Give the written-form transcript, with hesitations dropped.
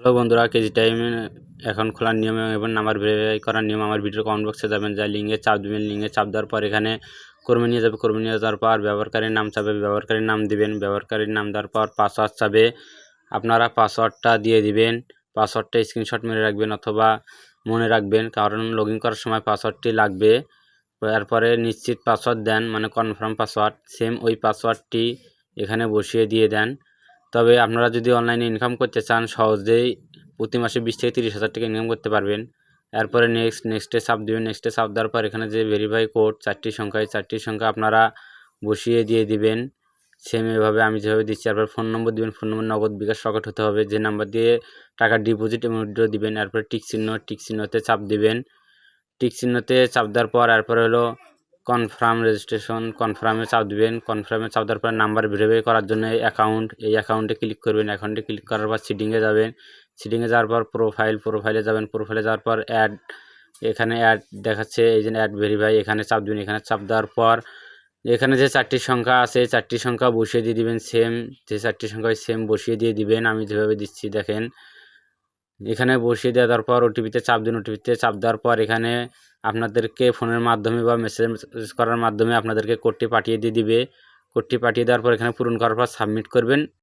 Hello বন্ধুরা, KG টাইমে account খোলার নিয়ম এবং নাম্বার ভেরিফাই করার নিয়ম আমার ভিডিওর কমেন্ট বক্সে যাবেন, যা লিঙ্কে চাপ দেবেন। লিঙ্কে চাপ দেওয়ার পর এখানে কর্মী নিয়ে যাবে। কর্মী নিয়ে যাওয়ার পর ব্যবহারকারীর নাম চাবে, ব্যবহারকারীর নাম দিবেন। ব্যবহারকারীর নাম দেওয়ার পর পাসওয়ার্ড চাবে, আপনারা পাসওয়ার্ডটা দিয়ে দিবেন। পাসওয়ার্ডটা স্ক্রিনশট মেরে রাখবেন অথবা মনে রাখবেন, কারণ লগ ইন করার সময় পাসওয়ার্ডটি লাগবে। তারপরে নিশ্চিত পাসওয়ার্ড দেন, মানে কনফার্ম পাসওয়ার্ড। সেম ওই পাসওয়ার্ডটি এখানে বসিয়ে দিয়ে দেন। তবে আপনারা যদি অনলাইনে ইনকাম করতে চান, সহজেই প্রতি মাসে 20 থেকে 30 হাজার টাকা ইনকাম করতে পারবেন। এরপরে নেক্সটে চাপ দেবেন। নেক্সটে চাপ দেওয়ার পর এখানে যে ভেরিফাই কোড 4টি সংখ্যা, এই 4টি সংখ্যা আপনারা বসিয়ে দিয়ে দিবেন। সেম এভাবে আমি যেভাবে দিচ্ছি। এরপর ফোন নম্বর দিবেন। ফোন নম্বর নগদ, বিকাশ, রকেট হতে হবে। যে নাম্বার দিয়ে টাকা ডিপোজিট এবং উইথড্র দিবেন। এরপরে টিক চিহ্নতে চাপ দিবেন। টিক চিহ্নতে চাপ দেওয়ার পর এরপরে হলো কনফার্ম রেজিস্ট্রেশন, কনফার্মে চাপ দিবেন। কনফার্মে চাপ দেওয়ার পর নাম্বার ভেরিফাই করার জন্য এই অ্যাকাউন্টে ক্লিক করবেন। অ্যাকাউন্টে ক্লিক করার পর সিটিংয়ে যাবেন। সিটিংয়ে যাওয়ার পর প্রোফাইলে যাবেন। প্রোফাইলে যাওয়ার পর এখানে অ্যাড দেখাচ্ছে, এই যে অ্যাড ভেরিফাই, এখানে চাপ দিবেন। এখানে চাপ দেওয়ার পর এখানে যে 4টি সংখ্যা আছে, 4টি সংখ্যা বসিয়ে দিয়ে দিবেন। সেম যে 4টি সংখ্যা সেম বসিয়ে দিয়ে দিবেন, আমি যেভাবে দিচ্ছি দেখেন। এখানে বসিয়ে দেওয়ার পর ওটিপিতে চাপ দিন। ওটিপিতে চাপ দেওয়ার পর এখানে আপনাদেরকে ফোনের মাধ্যমে বা মেসেজ করার মাধ্যমে আপনাদেরকে কোডটি পাঠিয়ে দিয়ে দিবে। কোডটি পাঠিয়ে দেওয়ার পর এখানে পূরণ করার পর সাবমিট করবেন।